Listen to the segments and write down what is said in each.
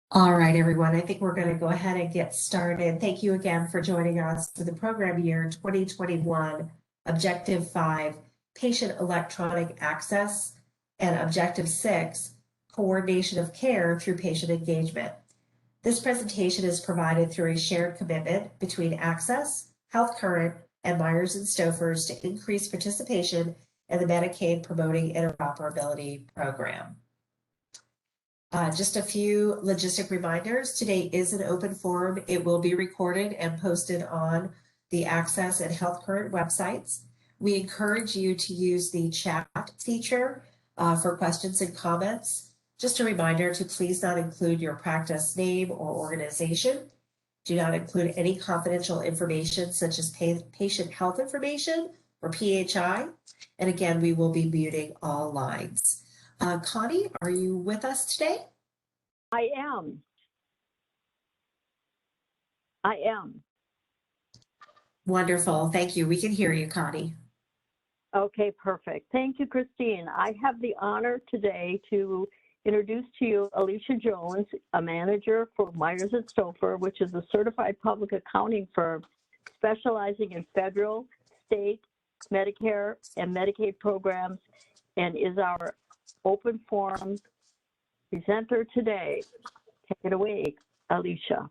All right, everyone, I think we're going to go ahead and get started. Thank you again for joining us for the program year 2021, Objective 5, Patient Electronic Access, and Objective 6, Coordination of Care through Patient Engagement. This presentation is provided through a shared commitment between Access, Health Current, and Myers and Stofers to increase participation in the Medicaid Promoting Interoperability Program. Just a few logistic reminders. Today is an open forum. It will be recorded and posted on the Access and Health Current websites. We encourage you to use the chat feature for questions and comments. Just a reminder to please not include your practice name or organization. Do not include any confidential information such as patient health information or PHI. And again, we will be muting all lines. Connie, are you with us today? I am. Wonderful. Thank you. We can hear you, Connie. Okay, perfect. Thank you, Christine. I have the honor today to introduce to you Alicia Jones, a manager for Myers and Stouffer, which is a certified public accounting firm specializing in federal, state, Medicare, and Medicaid programs, and is our open forum presenter today. Take it away, Alicia.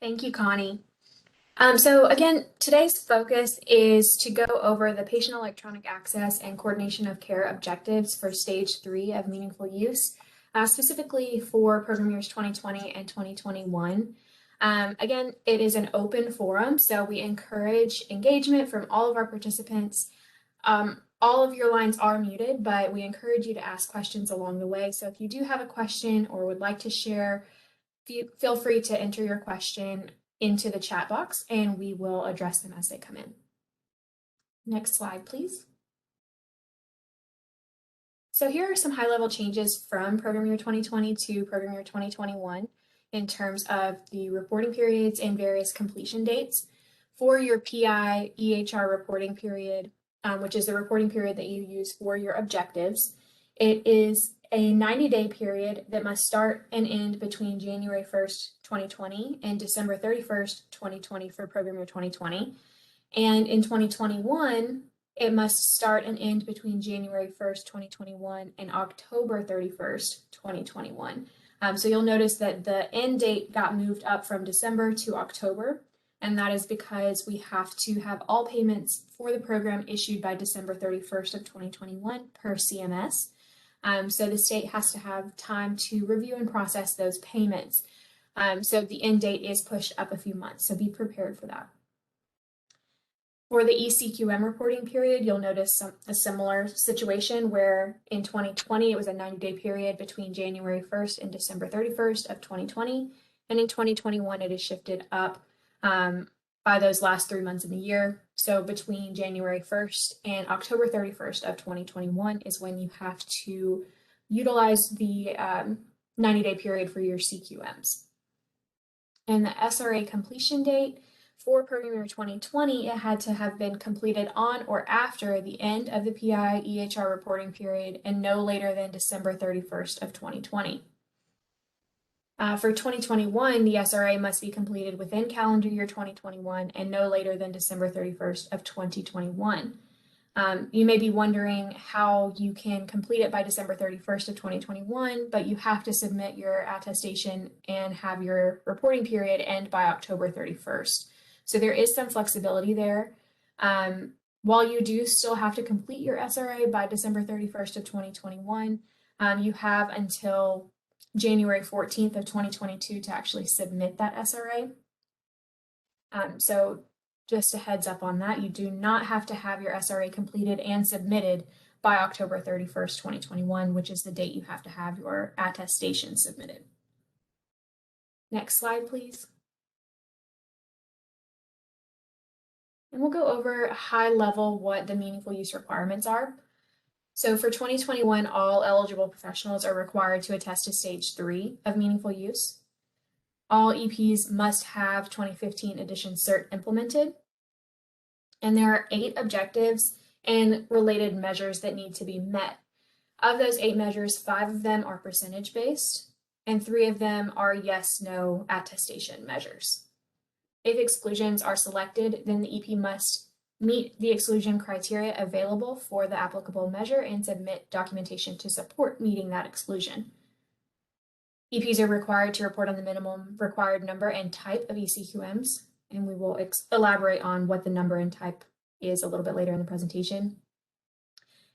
Thank you, Connie. So again, today's focus is to go over the patient electronic access and coordination of care objectives for stage 3 of meaningful use, specifically for program years 2020 and 2021. Again, it is an open forum, so we encourage engagement from all of our participants. All of your lines are muted, but we encourage you to ask questions along the way. So if you do have a question or would like to share, feel free to enter your question into the chat box and we will address them as they come in. Next slide, please. So here are some high-level changes from program year 2020 to program year 2021 in terms of the reporting periods and various completion dates. For your PI EHR reporting period, which is the reporting period that you use for your objectives, it is a 90-day period that must start and end between January 1st, 2020 and December 31st, 2020 for program year 2020. And in 2021, it must start and end between January 1st, 2021 and October 31st, 2021. So you'll notice that the end date got moved up from December to October, and that is because we have to have all payments for the program issued by December 31st of 2021 per CMS. So the state has to have time to review and process those payments. So the end date is pushed up a few months, so be prepared for that. For the ECQM reporting period, you'll notice a similar situation where in 2020, it was a 90-day period between January 1st and December 31st of 2020. And in 2021, it is shifted up by those last 3 months of the year. So between January 1st and October 31st of 2021 is when you have to utilize the 90-day period for your CQMs. And the SRA completion date for program year 2020, it had to have been completed on or after the end of the PI EHR reporting period and no later than December 31st of 2020. For 2021, the SRA must be completed within calendar year 2021 and no later than December 31st of 2021. You may be wondering how you can complete it by December 31st of 2021, but you have to submit your attestation and have your reporting period end by October 31st. So there is some flexibility there. While you do still have to complete your SRA by December 31st of 2021, you have until January 14th of 2022 to actually submit that SRA. So just a heads up on that, you do not have to have your SRA completed and submitted by October 31st, 2021, which is the date you have to have your attestation submitted. Next slide, please. And we'll go over high level what the meaningful use requirements are. So for 2021, all eligible professionals are required to attest to stage 3 of meaningful use. All EPs must have 2015 edition cert implemented. And there are 8 objectives and related measures that need to be met. Of those 8 measures, 5 of them are percentage-based, and 3 of them are yes/no attestation measures. If exclusions are selected, then the EP must meet the exclusion criteria available for the applicable measure and submit documentation to support meeting that exclusion. EPs are required to report on the minimum required number and type of ECQMs, and we will elaborate on what the number and type is a little bit later in the presentation.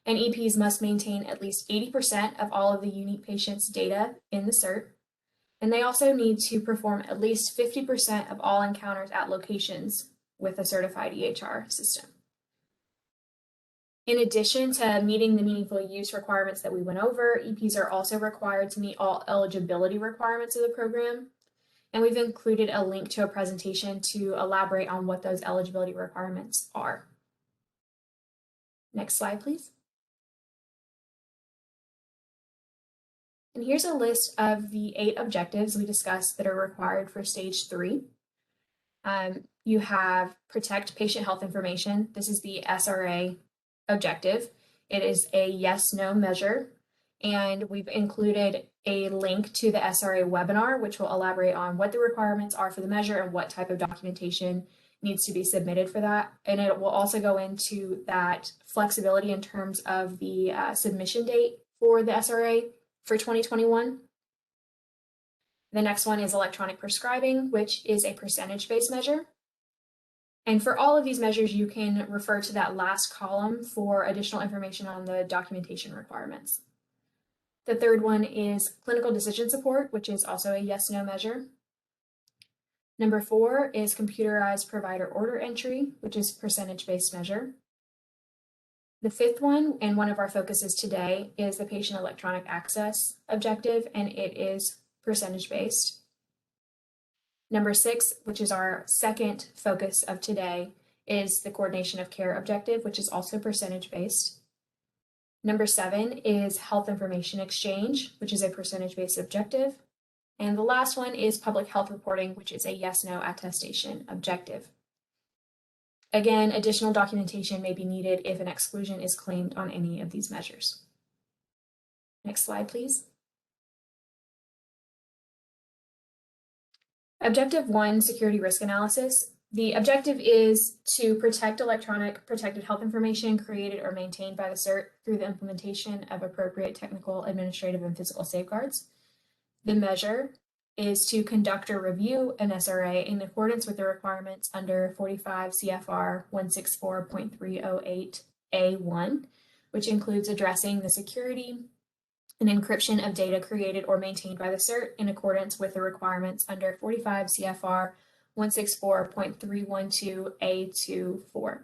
And EPs must maintain at least 80% of all of the unique patients' data in the cert, and they also need to perform at least 50% of all encounters at locations with a certified EHR system. In addition to meeting the meaningful use requirements that we went over, EPs are also required to meet all eligibility requirements of the program. And we've included a link to a presentation to elaborate on what those eligibility requirements are. Next slide, please. And here's a list of the 8 objectives we discussed that are required for stage 3. You have protect patient health information. This is the SRA objective. It is a yes/no measure, and we've included a link to the SRA webinar, which will elaborate on what the requirements are for the measure and what type of documentation needs to be submitted for that. And it will also go into that flexibility in terms of the submission date for the SRA for 2021. The next one is electronic prescribing, which is a percentage-based measure. And for all of these measures, you can refer to that last column for additional information on the documentation requirements. The third one is clinical decision support, which is also a yes/no measure. Number 4 is computerized provider order entry, which is percentage-based measure. The 5th one, and one of our focuses today, is the patient electronic access objective, and it is percentage-based. Number 6, which is our second focus of today, is the coordination of care objective, which is also percentage-based. Number 7 is health information exchange, which is a percentage-based objective. And the last one is public health reporting, which is a yes/no attestation objective. Again, additional documentation may be needed if an exclusion is claimed on any of these measures. Next slide, please. Objective 1, security risk analysis. The objective is to protect electronic protected health information created or maintained by the CERT through the implementation of appropriate technical, administrative, and physical safeguards. The measure is to conduct or review an SRA in accordance with the requirements under 45 CFR 164.308A1, which includes addressing the security and encryption of data created or maintained by the CERT in accordance with the requirements under 45 CFR 164.312A24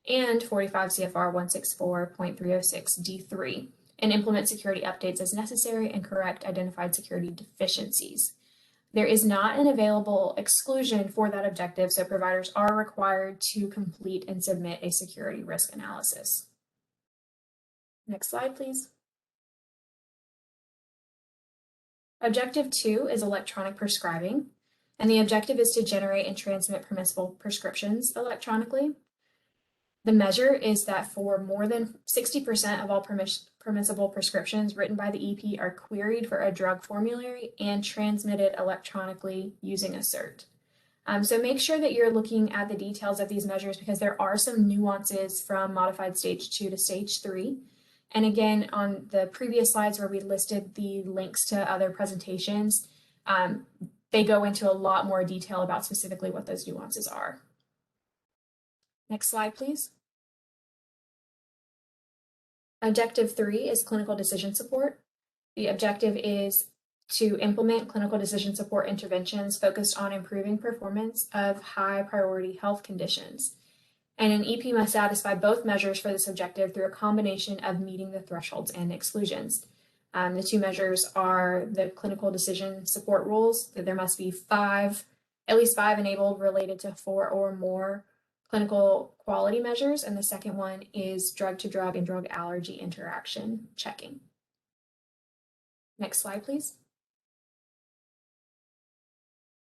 and 45 CFR 164.306D3, and implement security updates as necessary and correct identified security deficiencies. There is not an available exclusion for that objective, so providers are required to complete and submit a security risk analysis. Next slide, please. Objective 2 is electronic prescribing, and the objective is to generate and transmit permissible prescriptions electronically. The measure is that for more than 60% of all permissible prescriptions written by the EP are queried for a drug formulary and transmitted electronically using a CERT. So make sure that you're looking at the details of these measures because there are some nuances from modified stage 2 to stage 3. And again, on the previous slides where we listed the links to other presentations, they go into a lot more detail about specifically what those nuances are. Next slide, please. Objective 3 is clinical decision support. The objective is to implement clinical decision support interventions focused on improving performance of high priority health conditions. And an EP must satisfy both measures for this objective through a combination of meeting the thresholds and exclusions. The 2 measures are the clinical decision support rules, that there must be at least 5 enabled related to 4 or more clinical quality measures, and the second one is drug-to-drug and drug allergy interaction checking. Next slide, please.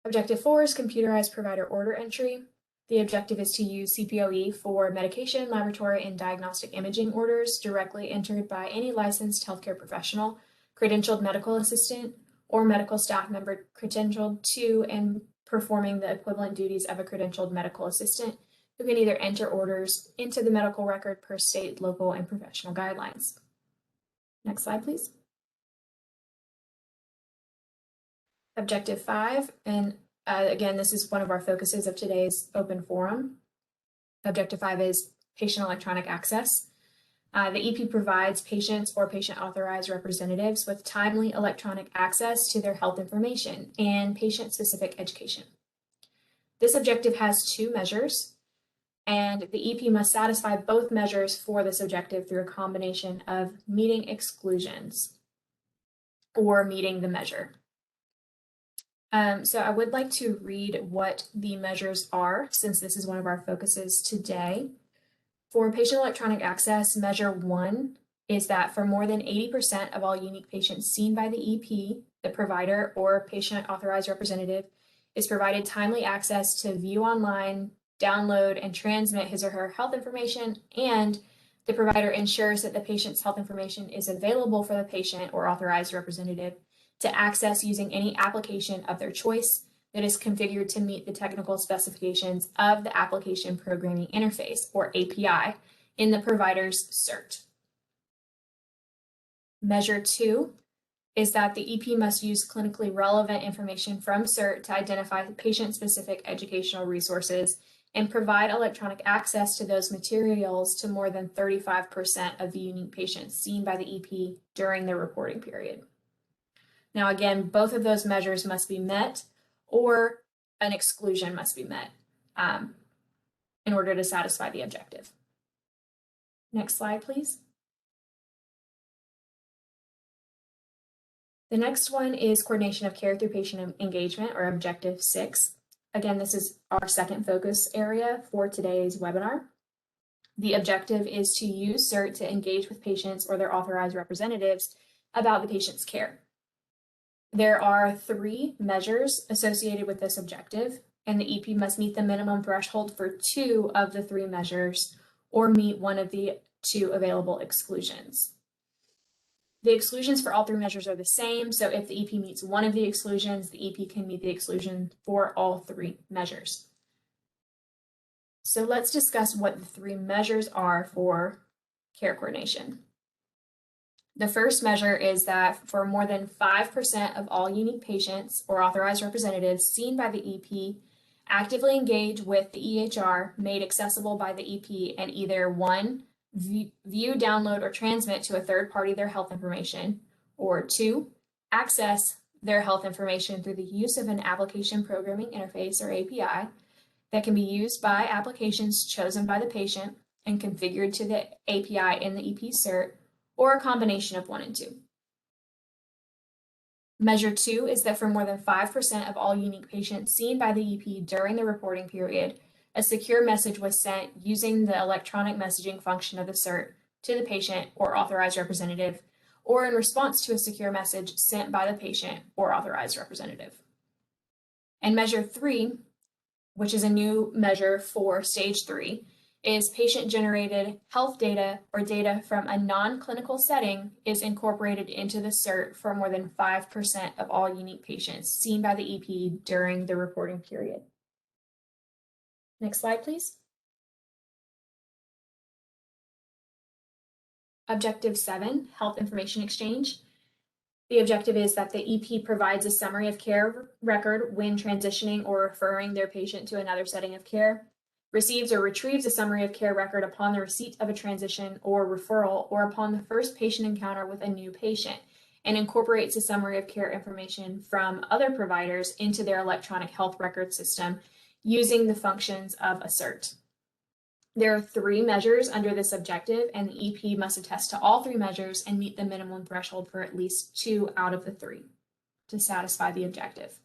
Objective 4 is computerized provider order entry. The objective is to use CPOE for medication, laboratory, and diagnostic imaging orders directly entered by any licensed healthcare professional, credentialed medical assistant, or medical staff member credentialed to and performing the equivalent duties of a credentialed medical assistant who can either enter orders into the medical record per state, local, and professional guidelines. Next slide, please. Objective 5, and again, this is one of our focuses of today's open forum. Objective 5 is patient electronic access. The EP provides patients or patient authorized representatives with timely electronic access to their health information and patient-specific education. This objective has 2 measures, and the EP must satisfy both measures for this objective through a combination of meeting exclusions or meeting the measure. So I would like to read what the measures are, since this is one of our focuses today. For patient electronic access, measure 1 is that for more than 80% of all unique patients seen by the EP, the provider or patient authorized representative is provided timely access to view online, download, and transmit his or her health information, and the provider ensures that the patient's health information is available for the patient or authorized representative to access using any application of their choice that is configured to meet the technical specifications of the Application Programming Interface, or API, in the provider's CERT. Measure 2 is that the EP must use clinically relevant information from CERT to identify patient-specific educational resources and provide electronic access to those materials to more than 35% of the unique patients seen by the EP during the reporting period. Now, again, both of those measures must be met, or an exclusion must be met in order to satisfy the objective. Next slide, please. The next one is coordination of care through patient engagement, or objective 6. Again, this is our second focus area for today's webinar. The objective is to use CERT to engage with patients or their authorized representatives about the patient's care. There are 3 measures associated with this objective, and the EP must meet the minimum threshold for 2 of the 3 measures or meet one of the 2 available exclusions. The exclusions for all 3 measures are the same, so if the EP meets one of the exclusions, the EP can meet the exclusion for all 3 measures. So let's discuss what the 3 measures are for care coordination. The first measure is that for more than 5% of all unique patients or authorized representatives seen by the EP, actively engage with the EHR made accessible by the EP and either 1, view, download, or transmit to a third party their health information, or 2, access their health information through the use of an application programming interface, or API, that can be used by applications chosen by the patient and configured to the API in the EP CERT, or a combination of 1 and 2. Measure 2 is that for more than 5% of all unique patients seen by the EP during the reporting period, a secure message was sent using the electronic messaging function of the CERT to the patient or authorized representative, or in response to a secure message sent by the patient or authorized representative. And measure 3, which is a new measure for stage 3, is patient-generated health data or data from a non-clinical setting is incorporated into the CERT for more than 5% of all unique patients seen by the EP during the reporting period. Next slide, please. Objective 7, health information exchange. The objective is that the EP provides a summary of care record when transitioning or referring their patient to another setting of care, receives or retrieves a summary of care record upon the receipt of a transition or referral or upon the first patient encounter with a new patient, and incorporates a summary of care information from other providers into their electronic health record system using the functions of a CERT. There are 3 measures under this objective, and the EP must attest to all 3 measures and meet the minimum threshold for at least 2 out of the 3 to satisfy the objective.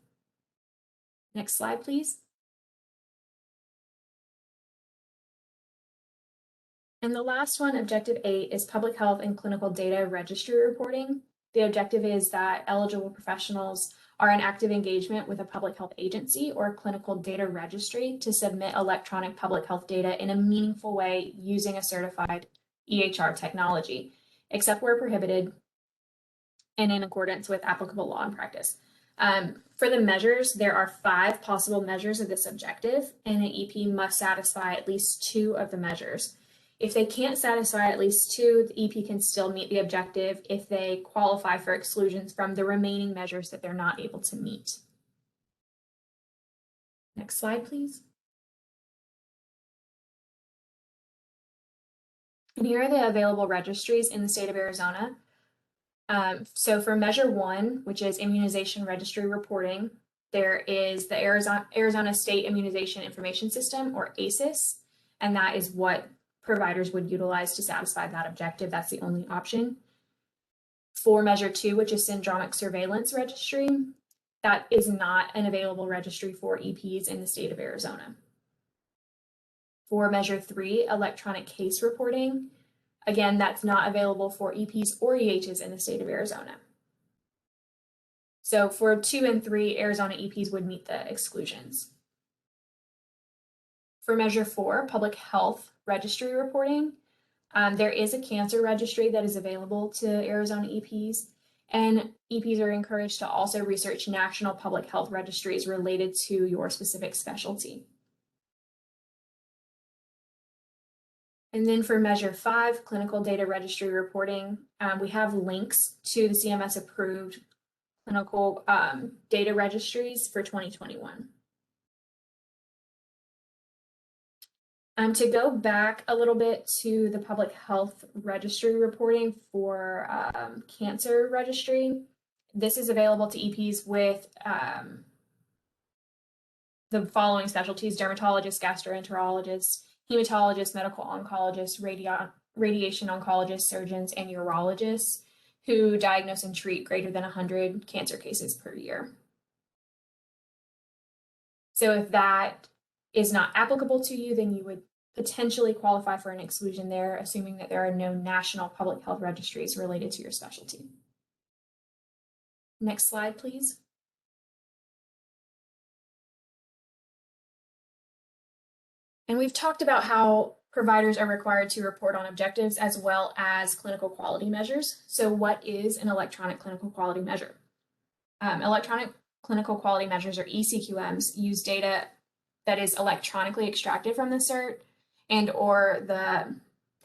Next slide, please. And the last one, objective 8, is public health and clinical data registry reporting. The objective is that eligible professionals are in active engagement with a public health agency or clinical data registry to submit electronic public health data in a meaningful way using a certified EHR technology, except where prohibited and in accordance with applicable law and practice. For the measures, there are 5 possible measures of this objective, and an EP must satisfy at least 2 of the measures. If they can't satisfy at least 2, the EP can still meet the objective if they qualify for exclusions from the remaining measures that they're not able to meet. Next slide, please. And here are the available registries in the state of Arizona. So for measure 1, which is immunization registry reporting, there is the Arizona State Immunization Information System, or ASIS, and that is what providers would utilize to satisfy that objective. That's the only option. For measure 2, which is syndromic surveillance registry, that is not an available registry for EPs in the state of Arizona. For measure 3, electronic case reporting, again, that's not available for EPs or EHs in the state of Arizona. So for 2 and 3, Arizona EPs would meet the exclusions. For measure 4, public health registry reporting, there is a cancer registry that is available to Arizona EPs, and EPs are encouraged to also research national public health registries related to your specific specialty. And then for measure 5, clinical data registry reporting, we have links to the CMS approved clinical data registries for 2021. To go back a little bit to the public health registry reporting for cancer registry, this is available to EPs with the following specialties: dermatologists, gastroenterologists, hematologists, medical oncologists, radiation oncologists, surgeons, and urologists who diagnose and treat greater than 100 cancer cases per year. So if that is not applicable to you, then you would potentially qualify for an exclusion there, assuming that there are no national public health registries related to your specialty. Next slide, please. And we've talked about how providers are required to report on objectives as well as clinical quality measures. So what is an electronic clinical quality measure? Electronic clinical quality measures, or ECQMs, use data that is electronically extracted from the cert and or the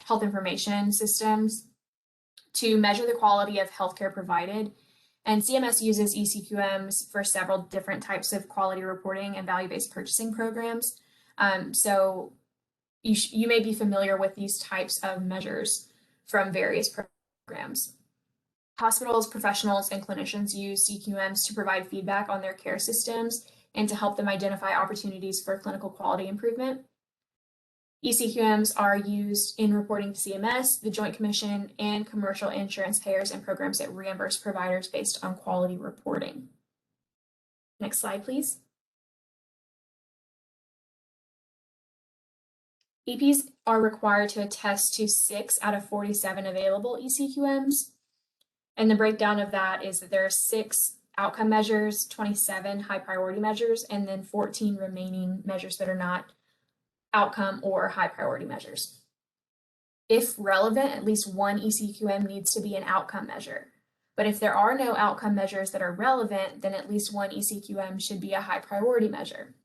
health information systems to measure the quality of healthcare provided. And CMS uses ECQMs for several different types of quality reporting and value-based purchasing programs. So you may be familiar with these types of measures from various programs. Hospitals, professionals, and clinicians use ECQMs to provide feedback on their care systems and to help them identify opportunities for clinical quality improvement. ECQMs are used in reporting to CMS, the Joint Commission, and commercial insurance payers and programs that reimburse providers based on quality reporting. Next slide, please. EPs are required to attest to 6 out of 47 available ECQMs. And the breakdown of that is that there are 6 outcome measures, 27 high priority measures, and then 14 remaining measures that are not outcome or high priority measures. If relevant, at least one ECQM needs to be an outcome measure. But if there are no outcome measures that are relevant, then at least one ECQM should be a high priority measure.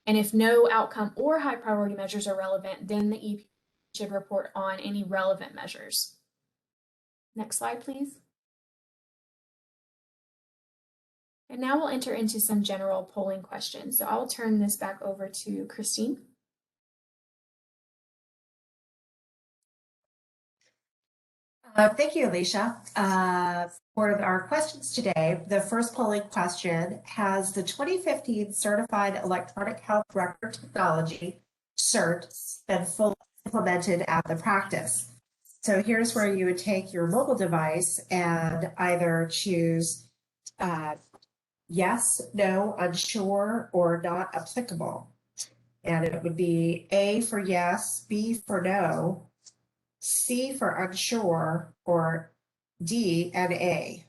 And if no outcome or high priority measures are relevant, then the EP should report on any relevant measures. Next slide, please. And now we'll enter into some general polling questions. So I'll turn this back over to Christine. Thank you, Alicia. For our questions today, the first polling question: has the 2015 Certified Electronic Health Record Technology, CERT, been fully implemented at the practice? So here's where you would take your mobile device and either choose yes, no, unsure, or not applicable. And it would be A for yes, B for no, C for unsure, or D and A.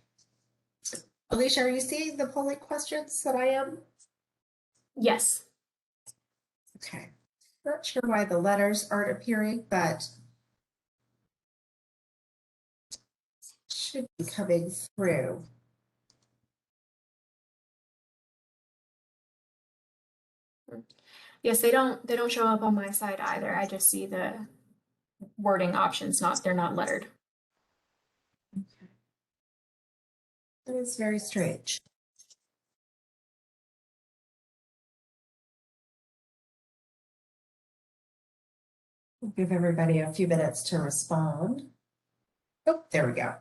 Alicia, are you seeing the polling questions that I am? Yes. Okay. Not sure why the letters aren't appearing, but should be coming through. Yes, they don't show up on my side either. I just see the wording options, they're not lettered. That is very strange. We'll give everybody a few minutes to respond. Oh, there we go.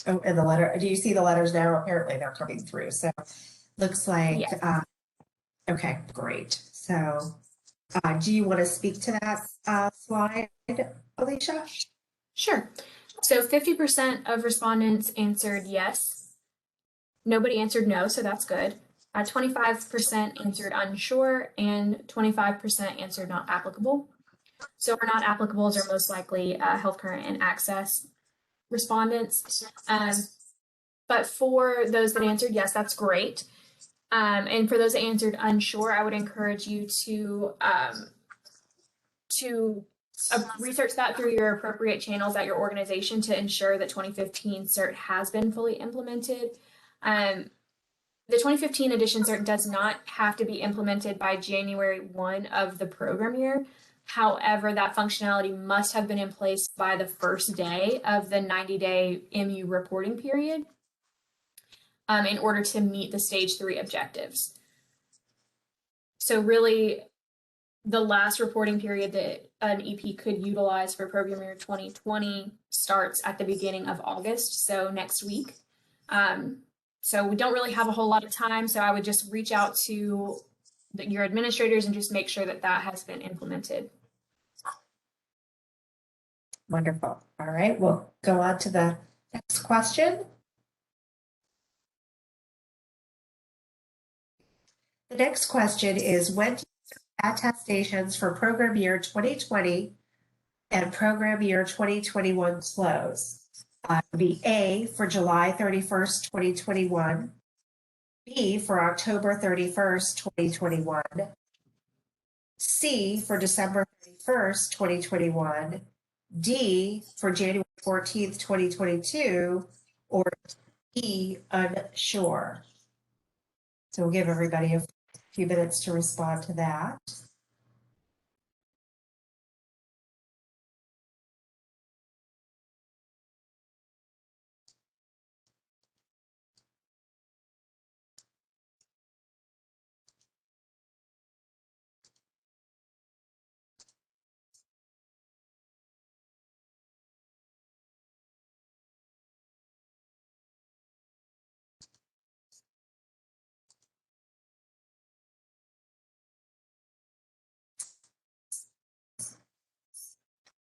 Oh, and the letter, do you see the letters now? Apparently they're coming through. So looks like, Yes. Okay, great. So do you want to speak to that slide, Alicia? Sure. So 50% of respondents answered yes. Nobody answered no, so that's good. 25% answered unsure, and 25% answered not applicable. So our not applicables are most likely health current and access respondents. But for those that answered yes, that's great. And for those that answered unsure, I would encourage you to research that through your appropriate channels at your organization to ensure that 2015 CERT has been fully implemented. The 2015 edition CERT does not have to be implemented by January 1 of the program year. However, that functionality must have been in place by the first day of the 90-day MU reporting period in order to meet the stage 3 objectives. So really, the last reporting period that an EP could utilize for program year 2020 starts at the beginning of August, so next week. So we don't really have a whole lot of time, so I would just reach out to your administrators and just make sure that that has been implemented. Wonderful. All right, we'll go on to the next question. The next question is, when do attestations for program year 2020 and program year 2021 close? The A for July 31st, 2021, B for October 31st, 2021, C for December 31st, 2021, D for January 14th, 2022, or E, unsure. So we'll give everybody a few minutes to respond to that.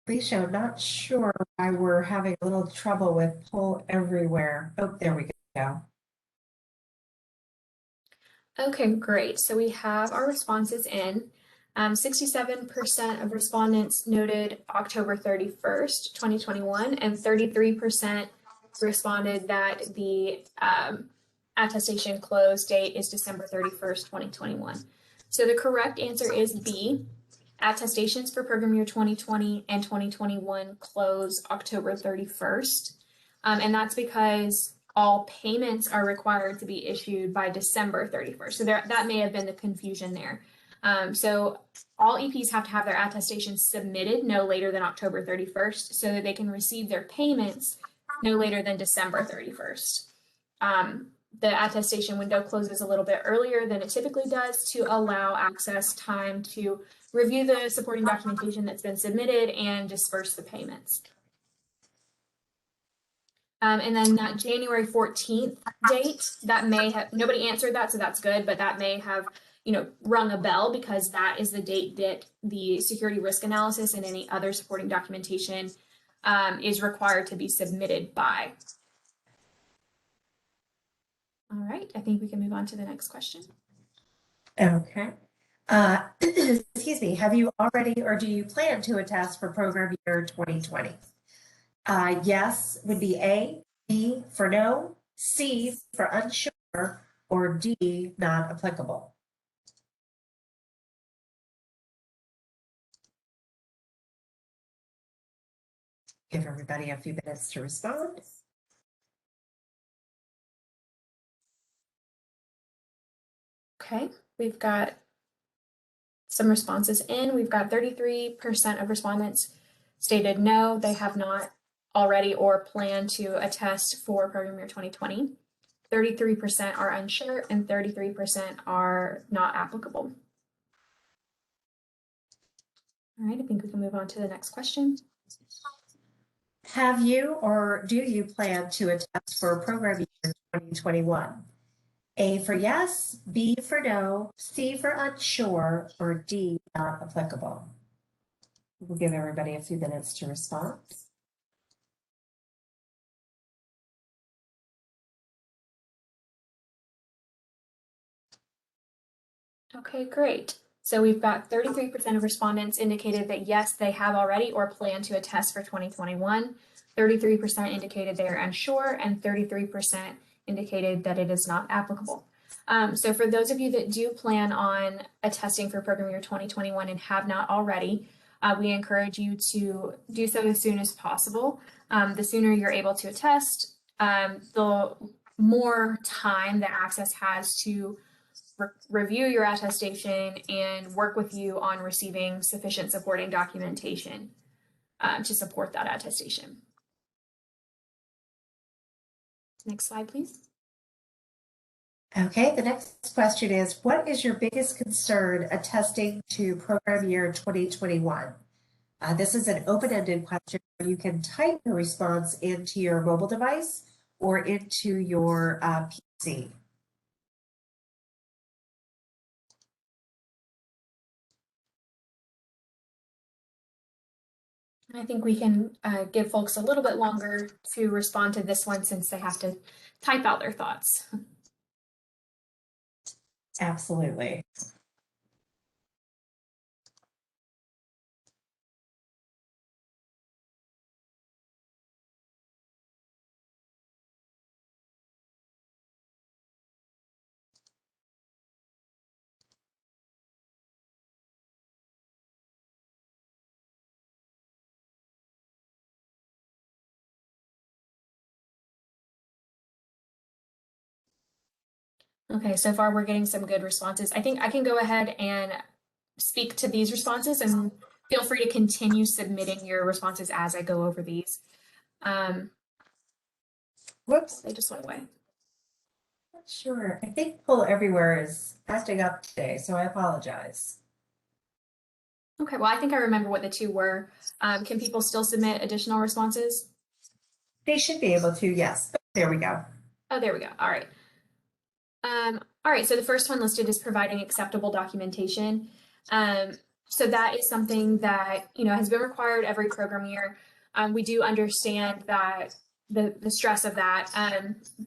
Alicia, I'm not sure why we're having a little trouble with poll everywhere. Oh, there we go. Okay, great. So we have our responses in. 67% of respondents noted October 31st, 2021, and 33% responded that the attestation close date is December 31st, 2021. So the correct answer is B. Attestations for program year 2020 and 2021 close October 31st. And that's because all payments are required to be issued by December 31st. So that may have been the confusion there. So all EPs have to have their attestations submitted no later than October 31st so that they can receive their payments no later than December 31st. The attestation window closes a little bit earlier than it typically does to allow access time to review the supporting documentation that's been submitted and disperse the payments. And then that January 14th date, that may have, nobody answered that, so that's good, but that may have, rung a bell because that is the date that the security risk analysis and any other supporting documentation is required to be submitted by. All right, I think we can move on to the next question. Okay. Excuse me, have you already or do you plan to attest for program year 2020? Yes would be A, B for no, C for unsure, or D, not applicable. Give everybody a few minutes to respond. Okay, we've got some responses in. We've got 33% of respondents stated no, they have not already or plan to attest for program year 2020. 33% are unsure and 33% are not applicable. All right, I think we can move on to the next question. Have you or do you plan to attest for program year 2021? A for yes, B for no, C for unsure, or D, not applicable. We'll give everybody a few minutes to respond. Okay, great. So we've got 33% of respondents indicated that yes, they have already or plan to attest for 2021. 33% indicated they are unsure, and 33% indicated that it is not applicable. So for those of you that do plan on attesting for program year 2021 and have not already, we encourage you to do so as soon as possible. The sooner you're able to attest, the more time that Access has to review your attestation and work with you on receiving sufficient supporting documentation to support that attestation. Next slide, please. Okay, the next question is, what is your biggest concern attesting to program year 2021? This is an open-ended question where you can type your response into your mobile device or into your PC. I think we can give folks a little bit longer to respond to this one since they have to type out their thoughts. Absolutely. Okay, so far we're getting some good responses. I think I can go ahead and speak to these responses, and feel free to continue submitting your responses as I go over these. Whoops. They just went away. Not sure. I think Pull Everywhere is acting up today, so I apologize. Okay, well, I think I remember what the two were. Can people still submit additional responses? They should be able to, yes. There we go. Oh, there we go. All right. All right, so the first one listed is providing acceptable documentation. So that is something that, has been required every program year. We do understand that the stress of that,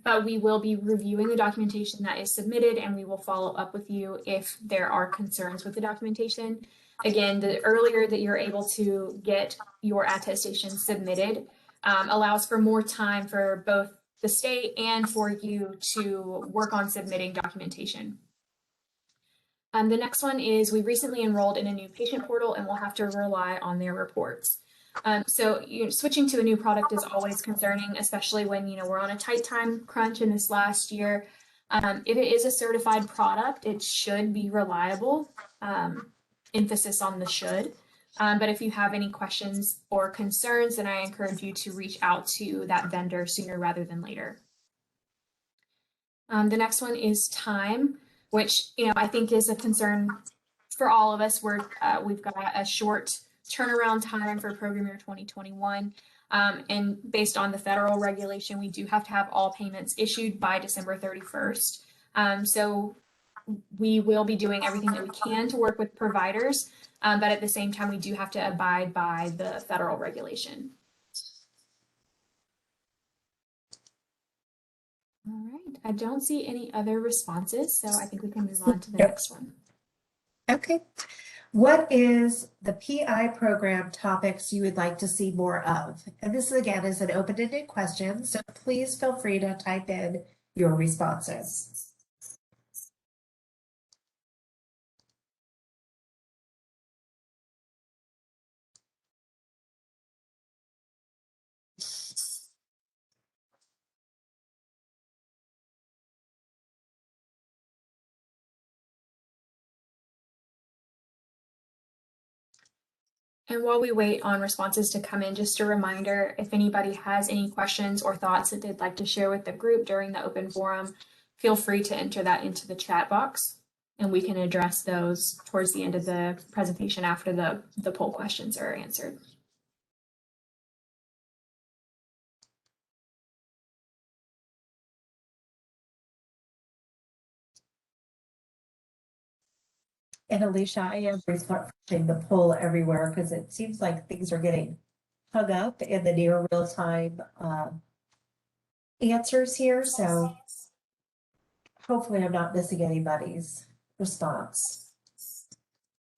but we will be reviewing the documentation that is submitted, and we will follow up with you if there are concerns with the documentation. Again, the earlier that you're able to get your attestation submitted allows for more time for both the state and for you to work on submitting documentation. The next one is we recently enrolled in a new patient portal and we'll have to rely on their reports. So switching to a new product is always concerning, especially when we're on a tight time crunch in this last year. If it is a certified product, it should be reliable. Emphasis on the should. But if you have any questions or concerns, then I encourage you to reach out to that vendor sooner rather than later. The next one is time, which I think is a concern for all of us. We've got a short turnaround time for program year 2021. And based on the federal regulation, we do have to have all payments issued by December 31st. So we will be doing everything that we can to work with providers, but at the same time, we do have to abide by the federal regulation. All right, I don't see any other responses, so I think we can move on to the next one. Okay. What is the PI program topics you would like to see more of? And this again is an open-ended question, so please feel free to type in your responses. And while we wait on responses to come in, just a reminder, if anybody has any questions or thoughts that they'd like to share with the group during the open forum, feel free to enter that into the chat box, and we can address those towards the end of the presentation after the poll questions are answered. And Alicia, I am refreshing the poll everywhere because it seems like things are getting hung up in the near real time answers here. So hopefully I'm not missing anybody's response.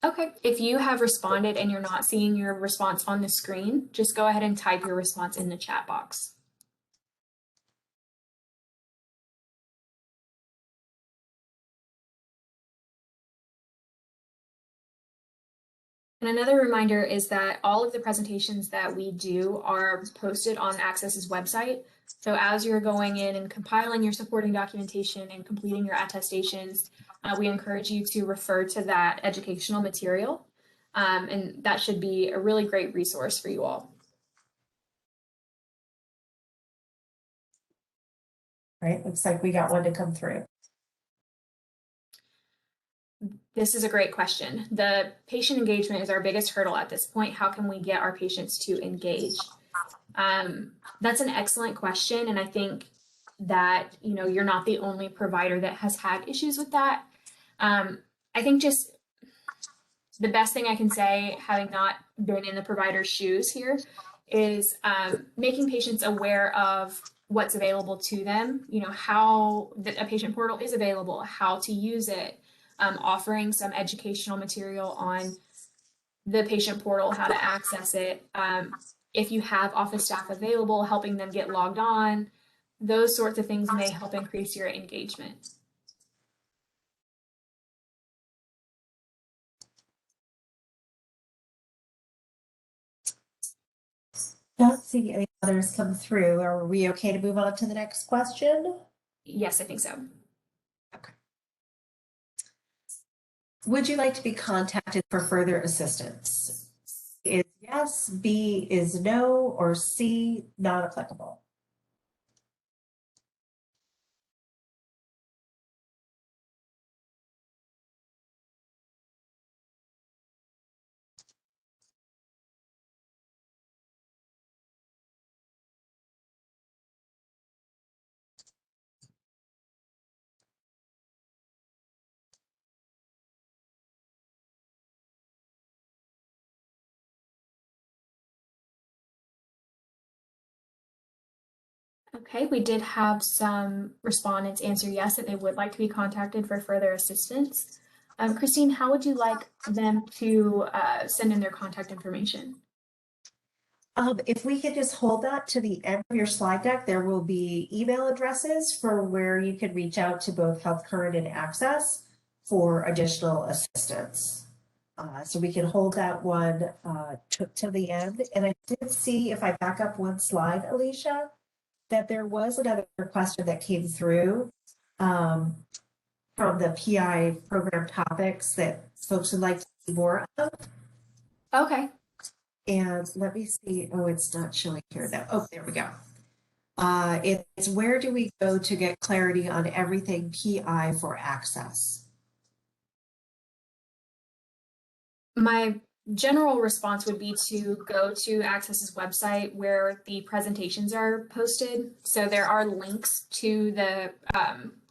Okay, if you have responded and you're not seeing your response on the screen, just go ahead and type your response in the chat box. And another reminder is that all of the presentations that we do are posted on Access's website. So as you're going in and compiling your supporting documentation and completing your attestations, we encourage you to refer to that educational material. And that should be a really great resource for you all. Right, looks like we got one to come through. This is a great question. The patient engagement is our biggest hurdle at this point. How can we get our patients to engage? That's an excellent question, and I think that you're not the only provider that has had issues with that. I think just the best thing I can say, having not been in the provider's shoes here, is making patients aware of what's available to them. How a patient portal is available, how to use it. Offering some educational material on the patient portal, how to access it. If you have office staff available, helping them get logged on, those sorts of things may help increase your engagement. Not seeing any others come through. Are we okay to move on to the next question? Yes, I think so. Okay. Would you like to be contacted for further assistance? Is yes, B is no, or C, not applicable? Okay, we did have some respondents answer yes, that they would like to be contacted for further assistance. Christine, how would you like them to send in their contact information? If we could just hold that to the end of your slide deck, there will be email addresses for where you can reach out to both Health Current and Access for additional assistance. So we can hold that one to the end. And I did see, if I back up one slide, Alicia, that there was another question that came through from the PI program topics that folks would like to see more of. Okay. And let me see. Oh, it's not showing here though. Oh, there we go. It's where do we go to get clarity on everything PI for access? My general response would be to go to Access's website where the presentations are posted. So there are links to the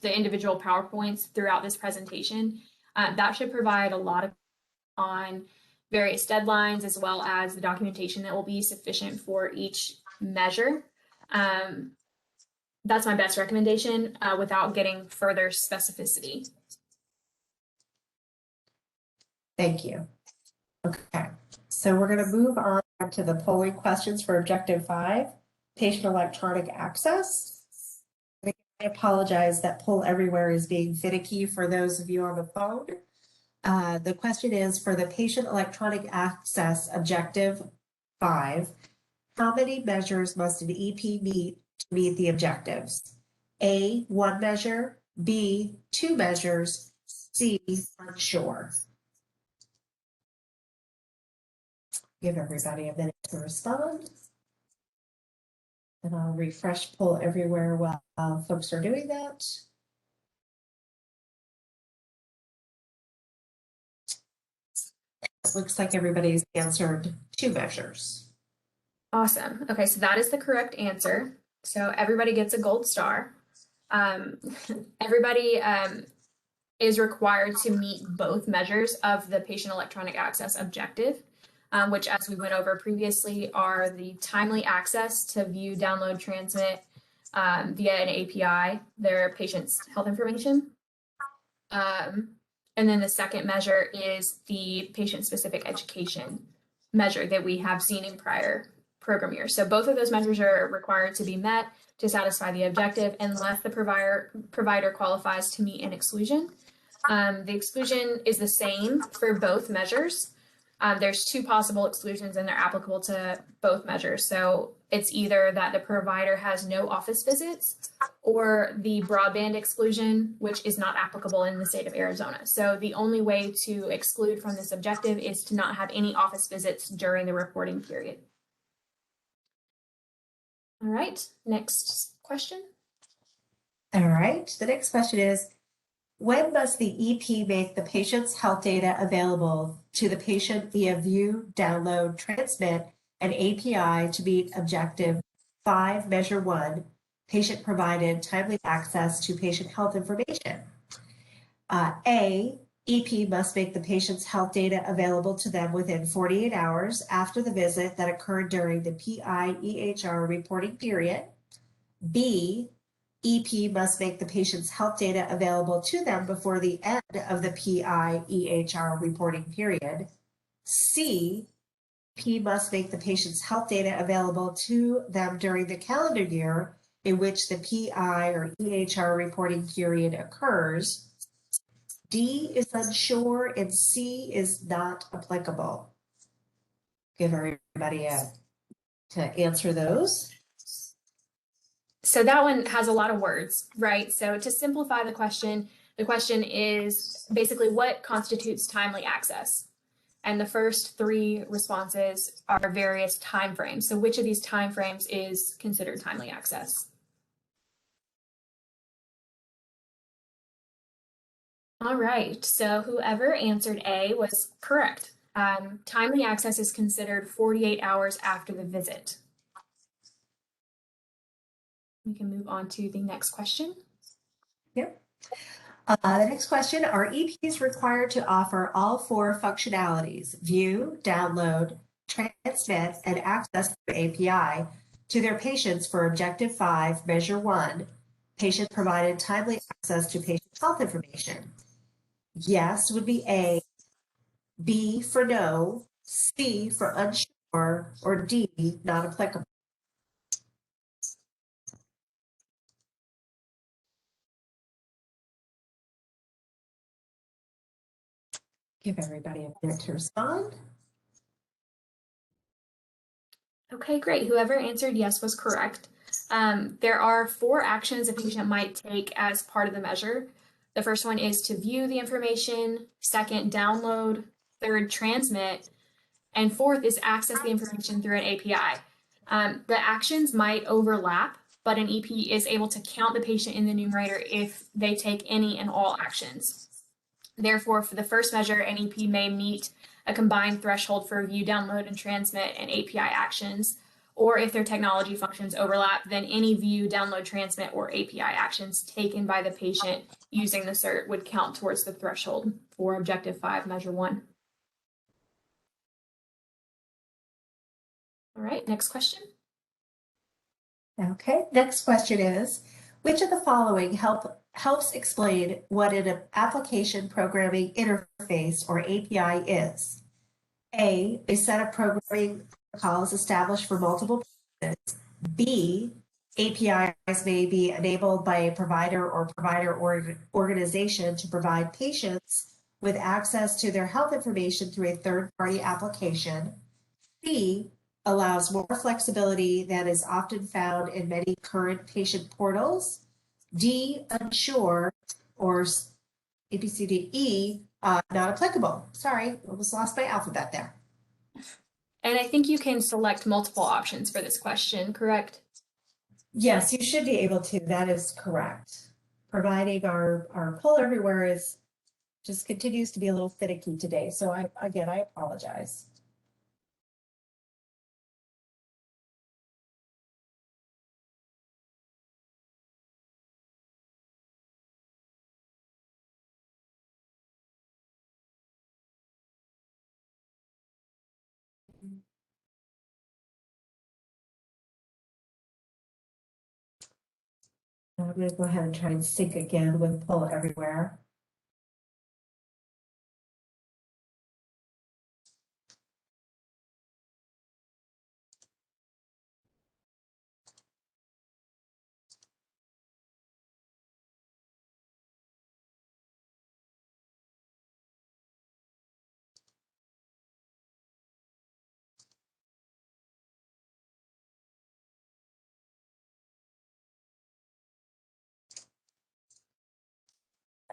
individual PowerPoints throughout this presentation. That should provide a lot of on various deadlines, as well as the documentation that will be sufficient for each measure. That's my best recommendation without getting further specificity. Thank you. Okay, so we're going to move on to the polling questions for Objective 5, patient electronic access. I apologize that Poll Everywhere is being finicky for those of you on the phone. The question is for the patient electronic access Objective 5, how many measures must an EP meet to meet the objectives? A, 1 measure, B, 2 measures, C, unsure. Give everybody a minute to respond. And I'll refresh Poll Everywhere while folks are doing that. It looks like everybody's answered 2 measures. Awesome. Okay, so that is the correct answer. So everybody gets a gold star. Everybody is required to meet both measures of the patient electronic access objective, which, as we went over previously, are the timely access to view, download, transmit via an API their patient's health information. And then the second measure is the patient-specific education measure that we have seen in prior program years. So both of those measures are required to be met to satisfy the objective unless the provider qualifies to meet an exclusion. The exclusion is the same for both measures. There's 2 possible exclusions and they're applicable to both measures. So it's either that the provider has no office visits or the broadband exclusion, which is not applicable in the state of Arizona. So the only way to exclude from this objective is to not have any office visits during the reporting period. All right, next question. All right, the next question is, when must the EP make the patient's health data available to the patient via view, download, transmit, and API to meet Objective 5, Measure 1, patient provided timely access to patient health information? A, EP must make the patient's health data available to them within 48 hours after the visit that occurred during the PI-EHR reporting period. B, EP must make the patient's health data available to them before the end of the PI-EHR reporting period. C, EP must make the patient's health data available to them during the calendar year in which the PI or EHR reporting period occurs. D is unsure and C is not applicable. Give everybody to answer those. So that one has a lot of words, right? So to simplify the question is basically what constitutes timely access? And the first 3 responses are various time frames. So which of these time frames is considered timely access? All right, so whoever answered A was correct. Timely access is considered 48 hours after the visit. We can move on to the next question. Yep. The next question, are EPs required to offer all 4 functionalities, view, download, transmit, and access through API to their patients for Objective 5, Measure 1, patient provided timely access to patient health information? Yes would be A, B for no, C for unsure, or D, not applicable. Give everybody a minute to respond. Okay, great. Whoever answered yes was correct. There are 4 actions a patient might take as part of the measure. The first one is to view the information, second, download, third, transmit, and fourth is access the information through an API. The actions might overlap, but an EP is able to count the patient in the numerator if they take any and all actions. Therefore, for the first measure, an EP may meet a combined threshold for view, download, and transmit and API actions, or if their technology functions overlap, then any view, download, transmit, or API actions taken by the patient using the CERT would count towards the threshold for Objective 5, Measure 1. All right, next question. Okay, next question is, which of the following helps explain what an application programming interface or API is? A set of programming protocols established for multiple purposes. B, APIs may be enabled by a provider or organization to provide patients with access to their health information through a third-party application. C, allows more flexibility than is often found in many current patient portals. D, unsure, or A, B, C, D, E, not applicable. Sorry, almost lost my alphabet there. And I think you can select multiple options for this question, correct? Yes, you should be able to. That is correct. Providing our poll everywhere is just continues to be a little finicky today. So I apologize. I'm going to go ahead and try and sync again with poll everywhere.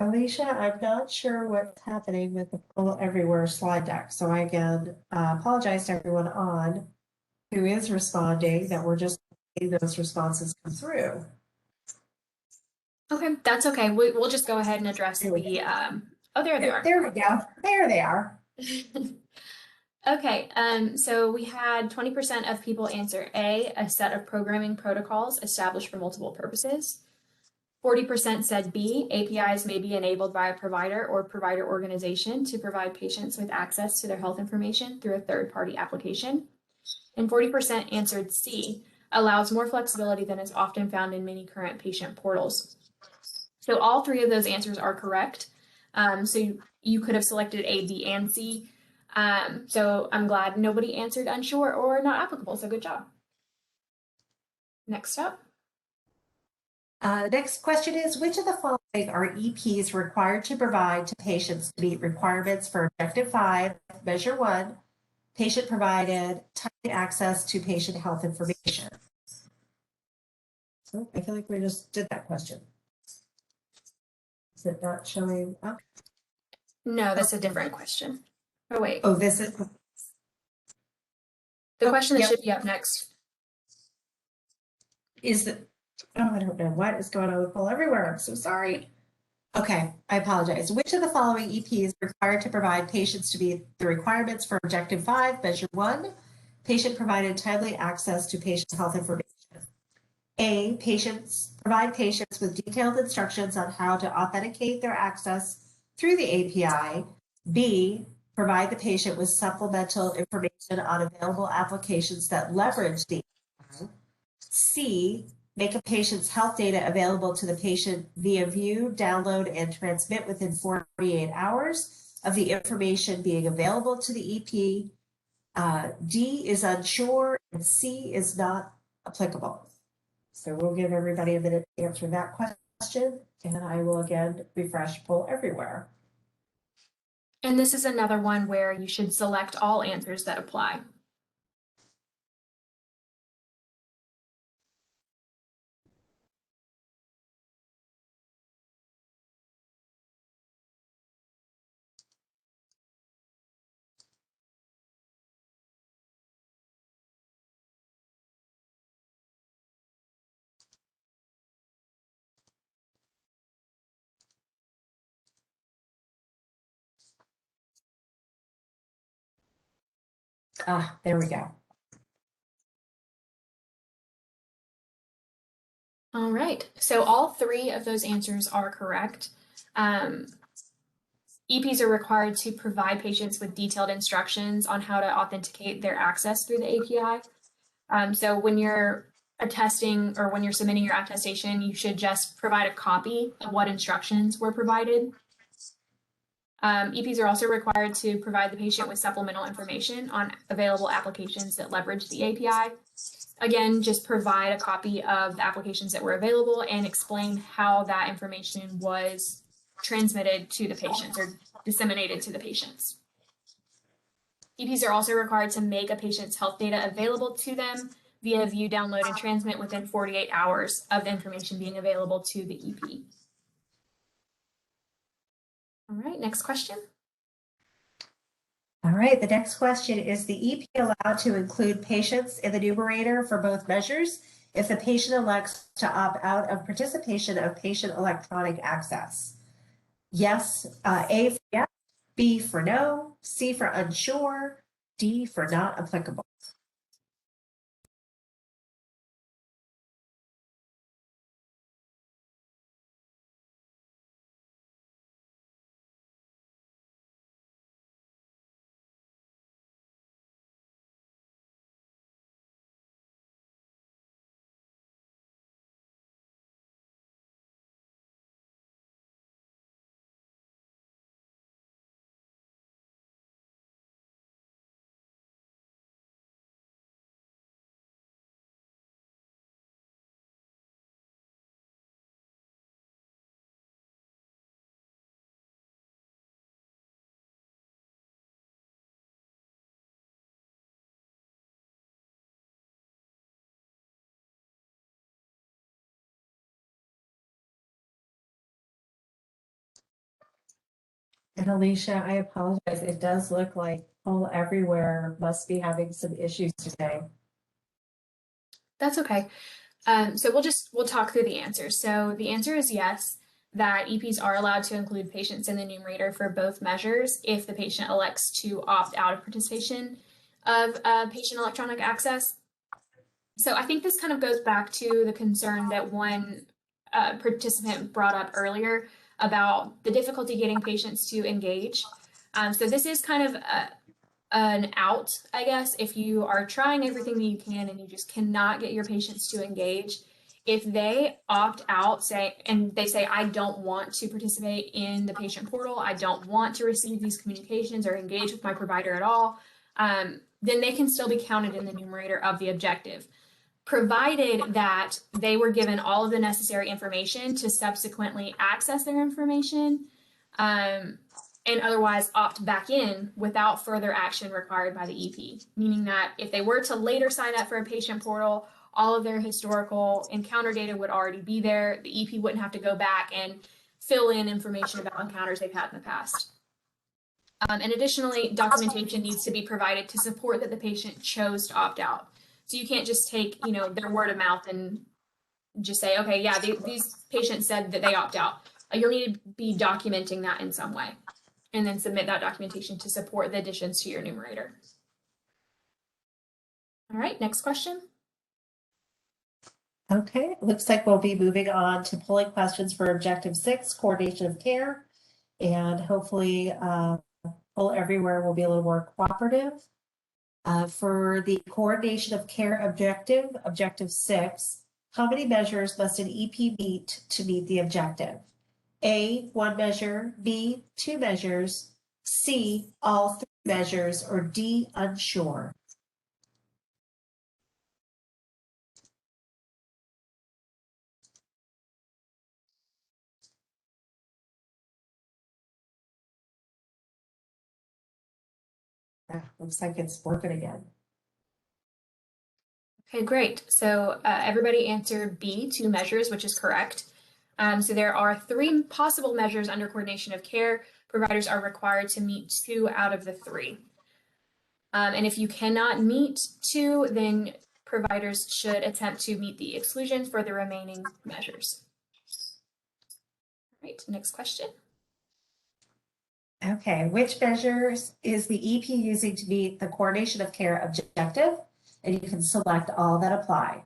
Alicia, I'm not sure what's happening with the poll everywhere slide deck. So I again apologize to everyone on who is responding that we're just seeing those responses come through. Okay, that's okay. We'll just go ahead and address the, oh, there they are. There we go. There they are. Okay, so we had 20% of people answer A, a set of programming protocols established for multiple purposes. 40% said B, APIs may be enabled by a provider or provider organization to provide patients with access to their health information through a third-party application. And 40% answered C, allows more flexibility than is often found in many current patient portals. So all three of those answers are correct. So you could have selected A, B, and C. So I'm glad nobody answered unsure or not applicable, so good job. Next up. Next question is, which of the following are EPs required to provide to patients to meet requirements for Objective 5, Measure 1, patient-provided timely access to patient health information? So I feel like we just did that question. Is it not showing up? No, that's a different question. Oh, wait. Oh, this is the question that should be up next. Is the, oh, I don't know what is going on with poll everywhere. I'm so sorry. Okay, I apologize. Which of the following EP is required to provide patients to meet the requirements for Objective 5, Measure 1, patient-provided timely access to patient health information? A, provide patients with detailed instructions on how to authenticate their access through the API. B, provide the patient with supplemental information on available applications that leverage the API. C, make a patient's health data available to the patient via view, download, and transmit within 48 hours of the information being available to the EP. D is unsure, and C is not applicable. So we'll give everybody a minute to answer that question, and I will again refresh poll everywhere. And this is another one where you should select all answers that apply. There we go. All right, so all three of those answers are correct. EPs are required to provide patients with detailed instructions on how to authenticate their access through the API. So when you're attesting or when you're submitting your attestation, you should just provide a copy of what instructions were provided. EPs are also required to provide the patient with supplemental information on available applications that leverage the API. Again, just provide a copy of the applications that were available and explain how that information was transmitted to the patients or disseminated to the patients. EPs are also required to make a patient's health data available to them via view, download, and transmit within 48 hours of the information being available to the EP. All right, next question. All right, the next question is the EP allowed to include patients in the numerator for both measures if the patient elects to opt out of participation of patient electronic access? Yes, A for yes, B for no, C for unsure, D for not applicable. And Alicia, I apologize. It does look like Poll Everywhere must be having some issues today. That's okay. So we'll talk through the answers. So the answer is yes, that EPs are allowed to include patients in the numerator for both measures if the patient elects to opt out of participation of patient electronic access. So I think this kind of goes back to the concern that one participant brought up earlier about the difficulty getting patients to engage. So this is kind of an out, I guess, if you are trying everything that you can and you just cannot get your patients to engage. If they opt out, and they say, I don't want to participate in the patient portal, I don't want to receive these communications or engage with my provider at all, then they can still be counted in the numerator of the objective, provided that they were given all of the necessary information to subsequently access their information, and otherwise opt back in without further action required by the EP, meaning that if they were to later sign up for a patient portal, all of their historical encounter data would already be there. The EP wouldn't have to go back and fill in information about encounters they've had in the past. And additionally, documentation needs to be provided to support that the patient chose to opt out. So you can't just take, their word of mouth and just say, okay, yeah, these patients said that they opt out. You'll need to be documenting that in some way, and then submit that documentation to support the additions to your numerator. All right, next question. Okay, looks like we'll be moving on to polling questions for Objective 6, Coordination of Care, and hopefully Poll Everywhere will be a little more cooperative. For the Coordination of Care objective, Objective 6, how many measures must an EP meet to meet the objective? A, 1 measure, B, 2 measures, C, all 3 measures, or D, unsure. Looks like it's working again. Okay, great. So everybody answered B, 2 measures, which is correct. So there are 3 possible measures under coordination of care. Providers are required to meet 2 out of the 3. And if you cannot meet 2, then providers should attempt to meet the exclusions for the remaining measures. All right, next question. Okay, which measures is the EP using to meet the coordination of care objective? And you can select all that apply.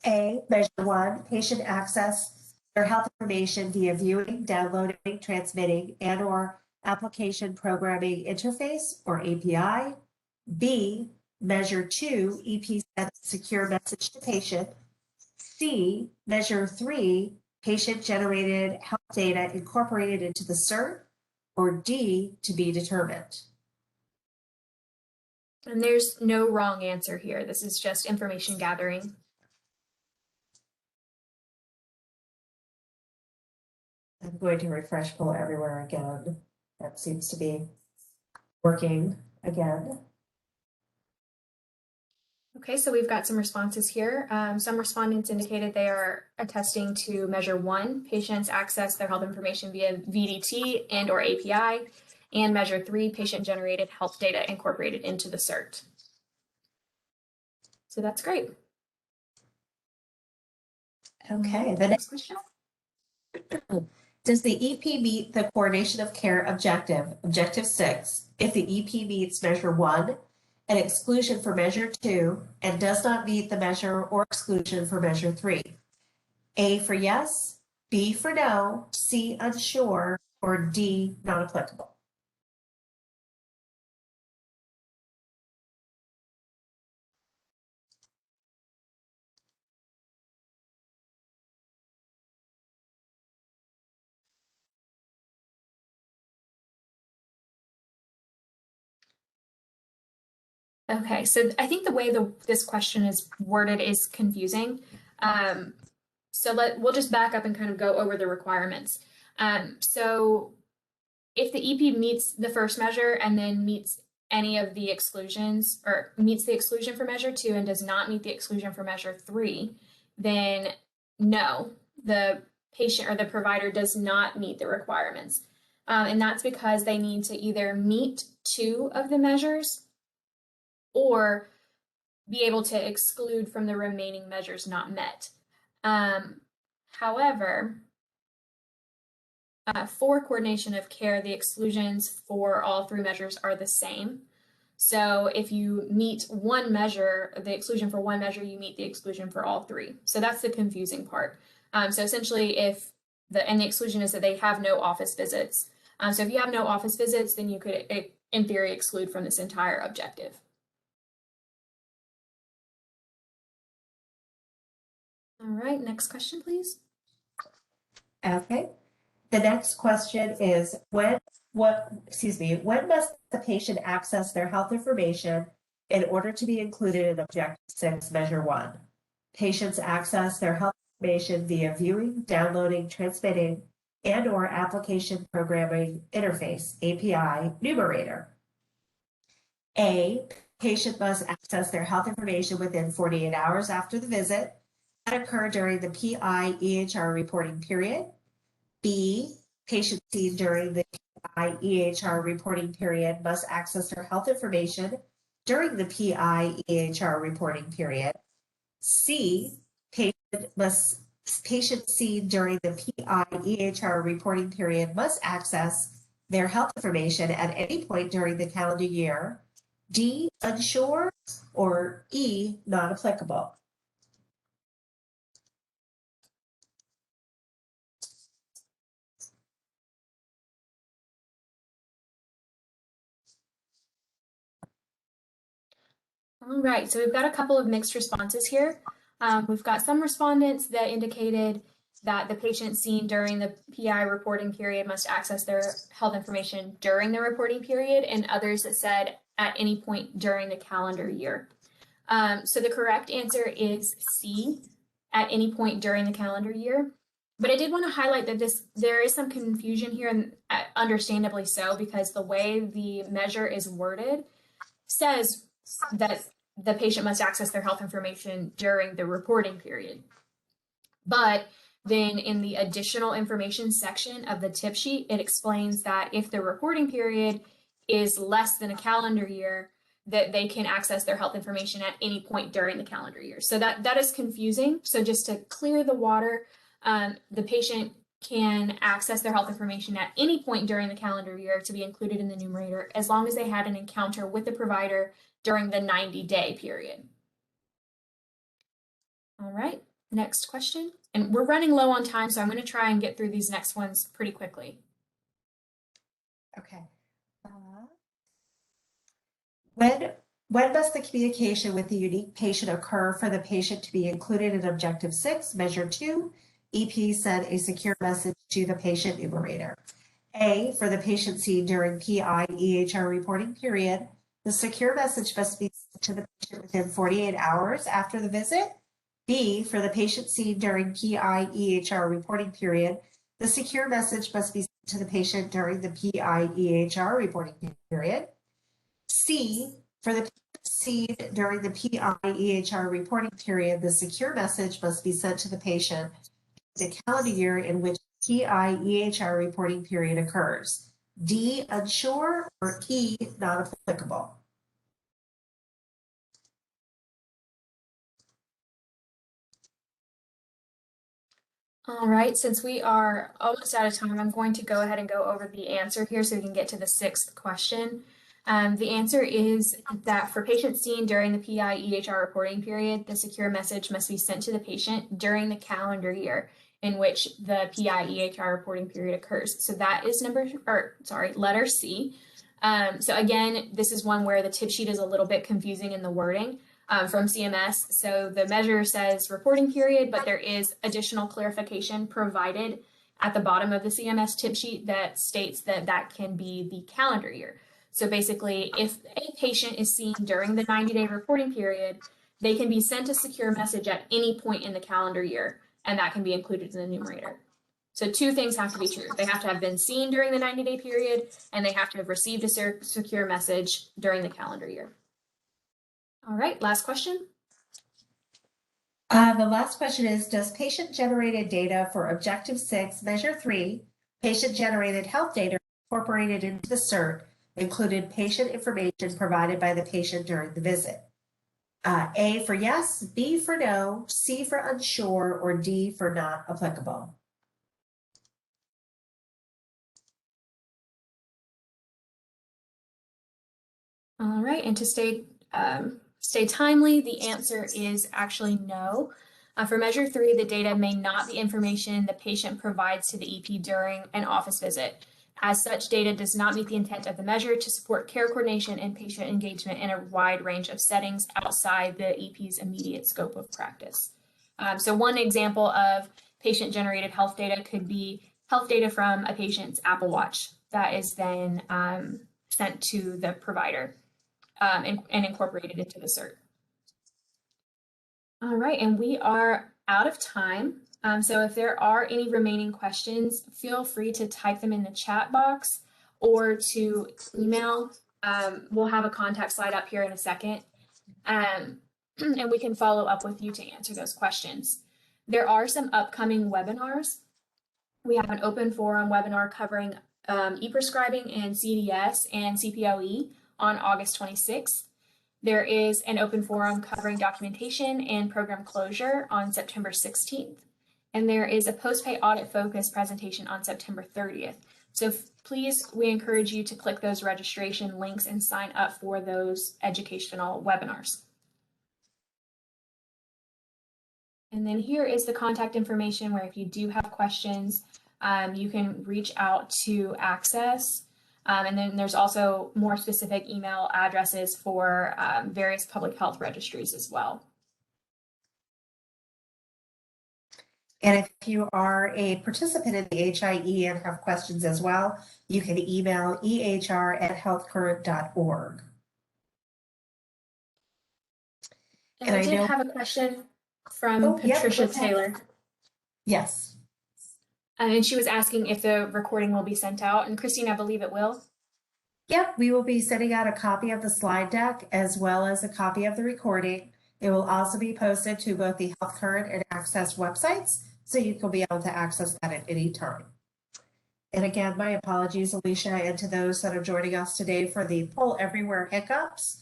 A, measure 1, patient access their health information via viewing, downloading, transmitting, and or application programming interface or API. B, measure 2, EP sends secure message to patient. C, measure 3, patient generated health data incorporated into the CERT. or D, to be determined? And there's no wrong answer here. This is just information gathering. I'm going to refresh poll everywhere again. That seems to be working again. Okay, so we've got some responses here. Some respondents indicated they are attesting to measure 1, patients access their health information via VDT and or API, and measure 3, patient-generated health data incorporated into the CERT. So that's great. Okay, the next question. Does the EP meet the coordination of care objective, objective 6, if the EP meets measure 1, an exclusion for measure 2, and does not meet the measure or exclusion for measure 3? A for yes, B for no, C unsure, or D not applicable? Okay, so I think the way this question is worded is confusing. So we'll just back up and kind of go over the requirements. So if the EP meets the first measure and then meets any of the exclusions, or meets the exclusion for measure 2 and does not meet the exclusion for measure 3, then no, the patient or the provider does not meet the requirements. And that's because they need to either meet 2 of the measures or be able to exclude from the remaining measures not met. However, for coordination of care, the exclusions for all 3 measures are the same. So if you meet one measure, the exclusion for one measure, you meet the exclusion for all 3. So that's the confusing part. So essentially, if the exclusion is that they have no office visits. So if you have no office visits, then you could, in theory, exclude from this entire objective. All right, next question, please. Okay. The next question is when must the patient access their health information in order to be included in Objective 6, Measure 1? Patients access their health information via viewing, downloading, transmitting, and or application programming interface, API, numerator. A, patient must access their health information within 48 hours after the visit that occur during the PI EHR reporting period. B, patient seen during the PI EHR reporting period must access their health information during the PI EHR reporting period. C, patient seen during the PI EHR reporting period must access their health information at any point during the calendar year. D, unsure, or E, not applicable. All right, so we've got a couple of mixed responses here. We've got some respondents that indicated that the patient seen during the PI reporting period must access their health information during the reporting period, and others that said at any point during the calendar year. So the correct answer is C, at any point during the calendar year. But I did want to highlight that there is some confusion here, and understandably so, because the way the measure is worded says that the patient must access their health information during the reporting period. But then in the additional information section of the tip sheet, it explains that if the reporting period is less than a calendar year, that they can access their health information at any point during the calendar year. So that is confusing. So just to clear the water, the patient can access their health information at any point during the calendar year to be included in the numerator, as long as they had an encounter with the provider during the 90-day period. All right, next question. And we're running low on time, so I'm going to try and get through these next ones pretty quickly. Okay. When must the communication with the unique patient occur for the patient to be included in Objective 6, Measure 2? EP send a secure message to the patient numerator. A, for the patient seen during PI EHR reporting period, the secure message must be sent to the patient within 48 hours after the visit. B, for the patient seen during PI EHR reporting period, the secure message must be sent to the patient during the PI EHR reporting period. C, for the patient seen during the PI EHR reporting period, the secure message must be sent to the patient the calendar year in which PI EHR reporting period occurs. D, unsure, or E, not applicable. All right, since we are almost out of time, I'm going to go ahead and go over the answer here so we can get to the sixth question. The answer is that for patients seen during the PI EHR reporting period, the secure message must be sent to the patient during the calendar year in which the PI EHR reporting period occurs. So that is letter C. So again, this is one where the tip sheet is a little bit confusing in the wording. From CMS. So the measure says reporting period, but there is additional clarification provided at the bottom of the CMS tip sheet that states that that can be the calendar year. So basically, if a patient is seen during the 90-day reporting period, they can be sent a secure message at any point in the calendar year, and that can be included in the numerator. So two things have to be true. They have to have been seen during the 90-day period, and they have to have received a secure message during the calendar year. All right, last question. The last question is, does patient-generated data for Objective 6, Measure 3, patient-generated health data incorporated into the CERT, included patient information provided by the patient during the visit? A for yes, B for no, C for unsure, or D for not applicable. All right, and to stay timely, the answer is actually no. For Measure 3, the data may not be information the patient provides to the EP during an office visit. As such, data does not meet the intent of the measure to support care coordination and patient engagement in a wide range of settings outside the EP's immediate scope of practice. So one example of patient-generated health data could be health data from a patient's Apple Watch that is then sent to the provider and incorporated into the CERT. All right, and we are out of time. So if there are any remaining questions, feel free to type them in the chat box or to email. We'll have a contact slide up here in a second, and we can follow up with you to answer those questions. There are some upcoming webinars. We have an open forum webinar covering e-prescribing and CDS and CPLE on August 26th. There is an open forum covering documentation and program closure on September 16th. And there is a post-pay audit focus presentation on September 30th. So please, we encourage you to click those registration links and sign up for those educational webinars. And then here is the contact information where if you do have questions, you can reach out to Access. And then there's also more specific email addresses for various public health registries as well. And if you are a participant in the HIE and have questions as well, you can email ehr@healthcurrent.org. And I did have a question from Patricia Taylor. Yes. And she was asking if the recording will be sent out. And Christine, I believe it will. Yep, we will be sending out a copy of the slide deck as well as a copy of the recording. It will also be posted to both the Health Current and Access websites, so you can be able to access that at any time. And again, my apologies, Alicia, and to those that are joining us today for the Poll Everywhere hiccups.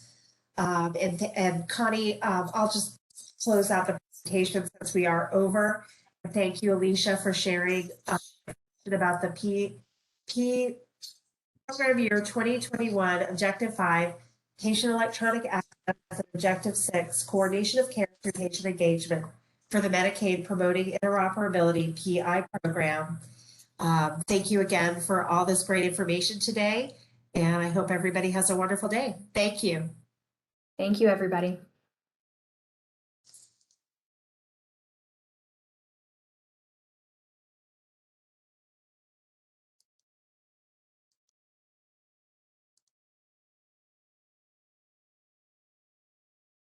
And Connie, I'll just close out the presentation since we are over. Thank you, Alicia, for sharing about the Program Year 2021 Objective 5, Patient Electronic Access, and Objective 6, Coordination of Care through Patient Engagement for the Medicaid Promoting Interoperability PI program. Thank you again for all this great information today, and I hope everybody has a wonderful day. Thank you. Thank you, everybody.